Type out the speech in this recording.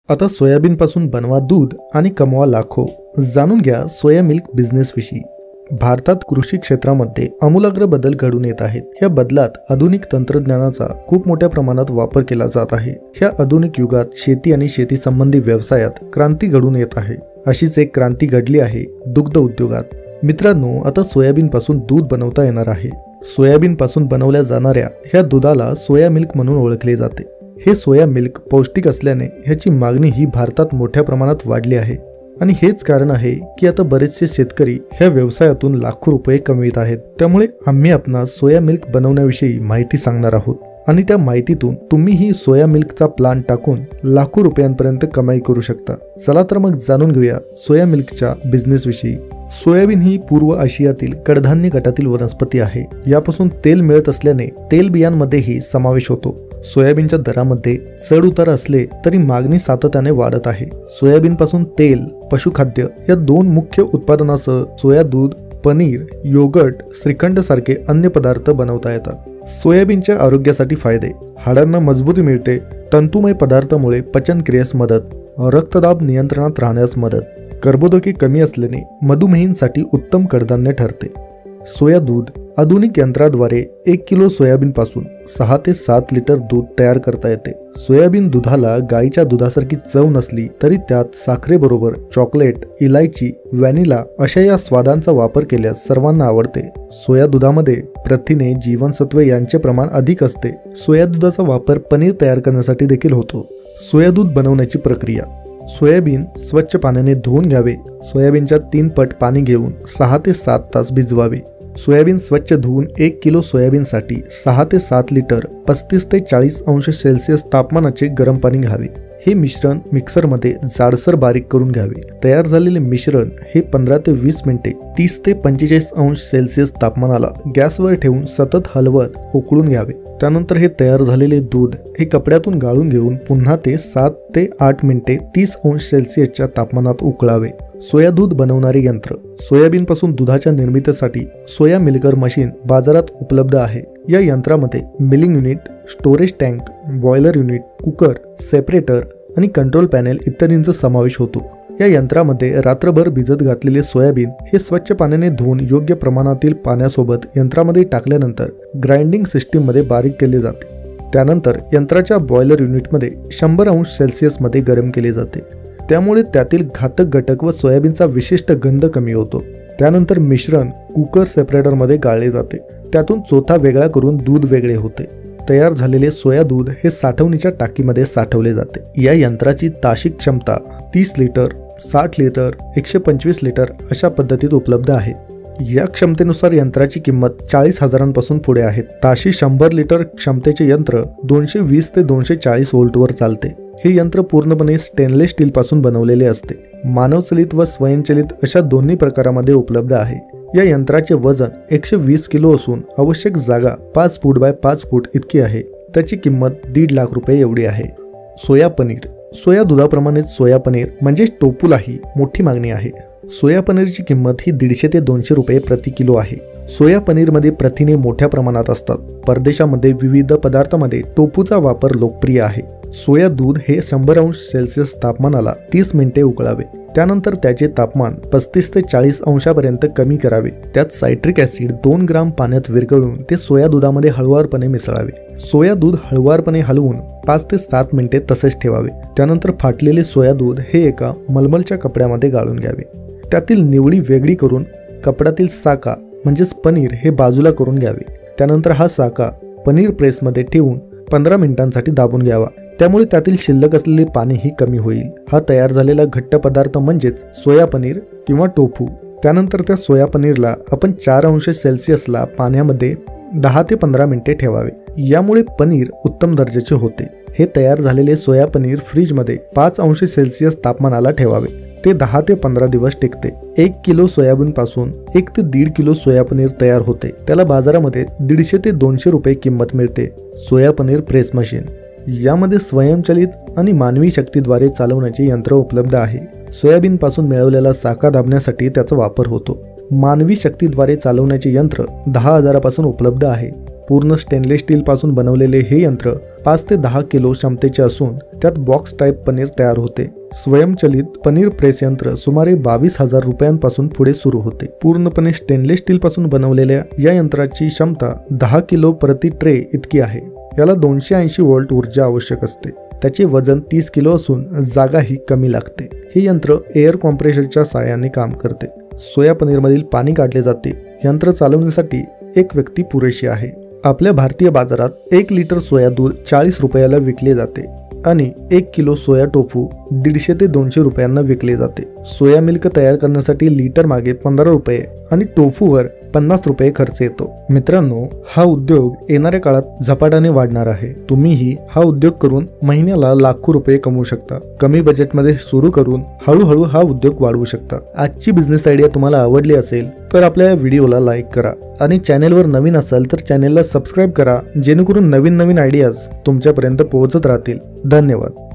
आता सोयाबीनपासून बनवा दूध आणि कमवा लाखो. जाणून घ्या सोया मिल्क बिझनेस विषयी. भारतात कृषी क्षेत्रामध्ये आमूलाग्र बदल घडून येत आहेत. या बदलात आधुनिक तंत्रज्ञानाचा खूप मोठ्या प्रमाणात वापर केला जात आहे. ह्या आधुनिक युगात शेती आणि शेती संबंधी व्यवसायात क्रांती घडून येत आहे. अशीच एक क्रांती घडली आहे दुग्ध उद्योगात. मित्रांनो, आता सोयाबीनपासून दूध बनवता येणार आहे. सोयाबीनपासून बनवल्या जाणाऱ्या ह्या दुधाला सोया मिल्क म्हणून ओळखले जाते. हे सोया मिल्क पौष्टिक असल्याने ह्याची मागणी ही भारतात मोठ्या प्रमाणात वाढली आहे. आणि हेच कारण आहे की आता बरेचसे शेतकरी ह्या व्यवसायातून लाखो रुपये कमवित आहेत. त्यामुळे आम्ही आपणास सोया मिल्क बनवण्याविषयी माहिती सांगणार आहोत आणि त्या माहितीतून तुम्हीही सोया मिल्कचा प्लांट टाकून लाखो रुपयांपर्यंत कमाई करू शकता. चला तर मग जाणून घेऊया सोया मिल्कच्या बिझनेस विषयी. सोयाबीन ही पूर्व आशियातील कडधान्य गटातील वनस्पती आहे. यापासून तेल मिळत असल्याने तेलबियांमध्येही समावेश होतो. सोयाबीनच्या दरामध्ये चढ उतार असले तरी मागणी सातत्याने वाढत आहे. सोयाबीनपासून तेल, पशुखाद्य या दोन मुख्य उत्पादनासह सोया दूध, पनीर, योगर्ट, श्रीखंड सारखे अन्य पदार्थ बनवता येतात. सोयाबीनच्या आरोग्यासाठी फायदे: हाडांना मजबूती मिळते, तंतुमय पदार्थामुळे पचनक्रियेस मदत, रक्तदाब नियंत्रणात राहण्यास मदत, कर्बोदके कमी असल्याने मधुमेहींसाठी उत्तम कडधान्य ठरते. सोया दूध: आधुनिक यंत्राद्वारे 1 किलो सोयाबीनपासून 6 ते 7 लिटर दूध तयार करता येते. सोयाबीन दुधाला गाईच्या दुधासारखी चव नसली तरी त्यात साखरेबरोबर चॉकलेट, इलायची, व्हॅनिला अशा या स्वादांचा वापर केल्यास सर्वांना आवडते. सोया दुधामध्ये प्रथिने, जीवनसत्वे यांचे प्रमाण अधिक असते. सोया दुधाचा वापर पनीर तयार करण्यासाठी देखील होतो. सोया दूध बनवण्याची प्रक्रिया: सोयाबीन स्वच्छ पाण्याने धुवून घ्यावे. सोयाबीनच्या 3 पट पाणी घेऊन 6 ते 7 तास भिजवावे. सोयाबीन स्वच्छ धुवून 1 किलो सोयाबीनसाठी 6 ते 7 लिटर 35 ते 40 अंश सेल्सिअस तापमानाचे गरम पाणी घ्यावे. हे मिश्रण मिक्सरमध्ये जाडसर बारीक करून घ्यावे. तयार झालेले मिश्रण हे 15 ते 20 मिनिटे 30 ते 45 अंश सेल्सिअस तापमानाला गॅसवर ठेवून सतत हलवत उकळून घ्यावे. त्यानंतर हे तयार झालेले दूध हे कपड्यातून गाळून घेऊन पुन्हा ते 7 ते 8 मिनिटे 30 अंश सेल्सिअसच्या तापमानात उकळावे. सोया दूध बनवणारे यंत्र: सोयाबीनपासून दुधाच्या निर्मितीसाठी सोया मिल्कर मशीन बाजारात उपलब्ध आहे. या यंत्रामध्ये milling unit, storage tank, boiler unit, cooker, separator आणि कंट्रोल पॅनेल इत्यादींचा समावेश होतो. या यंत्रामध्ये रात्रभर भिजत घातलेले सोयाबीन हे स्वच्छ पाण्याने धुवून योग्य प्रमाणातील पाण्यासोबत यंत्रामध्ये टाकल्यानंतर ग्राइंडिंग सिस्टीममध्ये बारीक केले जाते. त्यानंतर यंत्राच्या बॉयलर युनिटमध्ये 100 अंश सेल्सिअसमध्ये गरम केले जाते. त्यामुळे त्यातील घातक घटक व सोयाबीनचा विशिष्ट गंध कमी होतो. त्यानंतर मिश्रण कुकर सेपरेटरमध्ये गाळले जाते. त्यातून चोथा वेगळा करून दूध वेगळे होते. तयार झालेले सोया दूध हे साठवणीच्या टाकीमध्ये साठवले जाते. या यंत्राची ताशी क्षमता 30 लिटर, 60 लिटर, 125 लिटर अशा पद्धतीत उपलब्ध आहे. या क्षमतेनुसार यंत्राची किंमत 40,000पासून पुढे आहे. ताशी 100 लिटर क्षमतेचे यंत्र 220 ते 240 व्होल्टवर चालते. हे यंत्र पूर्णपणे स्टेनलेस स्टील पासून बनवलेले असते. मानवचलित व स्वयंचलित अशा दोन्ही प्रकारामध्ये उपलब्ध आहे. या यंत्राचे वजन 120 किलो असून आवश्यक जागा 5 फूट बाय 5 फूट इतकी आहे. त्याची किंमत 1.5 लाख रुपये एवढी आहे. सोया पनीर: सोया दुधाप्रमाणेच सोया पनीर म्हणजेच टोफूलाही मोठी मागणी आहे. सोया पनीरची किंमत ही 150 ते 200 रुपये प्रति किलो आहे. सोया पनीरमध्ये प्रथिने मोठ्या प्रमाणात असतात. परदेशामध्ये विविध पदार्थांमध्ये टोफूचा वापर लोकप्रिय आहे. सोया दूध हे 100 अंश सेल्सिअस तापमानाला 30 मिनिटे उकळावे. त्यानंतर त्याचे तापमान 35 ते 40 अंशापर्यंत कमी करावे. त्यात सायट्रिक ॲसिड 2 ग्राम पाण्यात विरघळून ते सोया दुधामध्ये हळुवारपणे मिसळावे. सोया दूध हळुवारपणे हलवून 5 ते 7 मिनिटे तसेच ठेवावे. त्यानंतर फाटलेले सोया दूध हे एका मलमलच्या कपड्यामध्ये गाळून घ्यावे. त्यातील निवडी वेगळी करून कपड्यातील साका म्हणजेच पनीर हे बाजूला करून घ्यावे. त्यानंतर हा साका पनीर प्रेसमध्ये ठेवून 15 मिनिटांसाठी दाबून घ्यावा. त्यामुळे त्यातील शिल्लक असलेले पाणीही कमी होईल. हा तयार झालेला घट्ट पदार्थ म्हणजेच सोया पनीर किंवा टोफू. त्यानंतर त्या सोया पनीरला आपण 4 अंश सेल्सिअसला पाण्यामध्ये 10 ते 15 मिनिटे ठेवावे. यामुळे पनीर उत्तम दर्जाचे होते. हे तयार झालेले सोया पनीर फ्रीजमध्ये 5 अंश सेल्सिअस तापमानाला ठेवावे. ते 10 ते 15 दिवस टिकते. 1 किलो सोयाबीन पासून 1 ते 1.5 किलो सोया पनीर तयार होते. त्याला बाजारामध्ये 150 ते 200 रुपये किंमत मिळते. सोया पनीर प्रेस मशीन: यामध्ये स्वयंचलित आणि मानवी शक्तीद्वारे चालवण्याचे यंत्र उपलब्ध आहे. सोयाबीनपासून मिळवलेला साका दाबण्यासाठी त्याचा वापर होतो. मानवी शक्तीद्वारे चालवण्याचे यंत्र 10,000पासून उपलब्ध आहे. पूर्ण स्टेनलेस स्टील पासून बनवलेले हे यंत्र 5 ते 10 किलो क्षमतेचे असून त्यात बॉक्स टाईप पनीर तयार होते. स्वयंचलित पनीर प्रेस यंत्र सुमारे 22,000 रुपयांपासून पुढे सुरू होते. पूर्णपणे स्टेनलेस स्टील पासून बनवलेल्या या यंत्राची क्षमता 10 किलो प्रति ट्रे इतकी आहे. याला 280 व्होल्ट ऊर्जा आवश्यक असते. त्याचे वजन 30 किलो असून जागाही कमी लागते. हे यंत्र एअर कॉम्प्रेशरच्या साहाय्याने काम करते. सोया पनीरमधील पाणी काढले जाते. यंत्र चालवण्यासाठी एक व्यक्ती पुरेशी आहे. आपल्या भारतीय बाजारात 1 लिटर सोया दूध 40 रुपयाला विकले जाते आणि 1 किलो सोया टोफू 150 ते 200 रुपयांना विकले जाते. सोया मिल्क तयार करण्यासाठी लिटर मागे 15 रुपये आणि टोफूवर 50 रुपये खर्च येतो. मित्रांनो, हा उद्योग येणाऱ्या काळात झपाट्याने वाढणार आहे. तुम्हीही हा उद्योग करून महिन्याला लाखो रुपये कमवू शकता. कमी बजेटमध्ये सुरू करून हळूहळू हा उद्योग वाढवू शकता. आजची बिझनेस आयडिया तुम्हाला आवडली असेल तर आपल्या व्हिडिओला लाईक करा आणि चॅनेलवर नवीन असाल तर चॅनेलला सबस्क्राईब करा, जेणेकरून नवीन आयडियाज तुमच्यापर्यंत पोहोचत राहतील. धन्यवाद.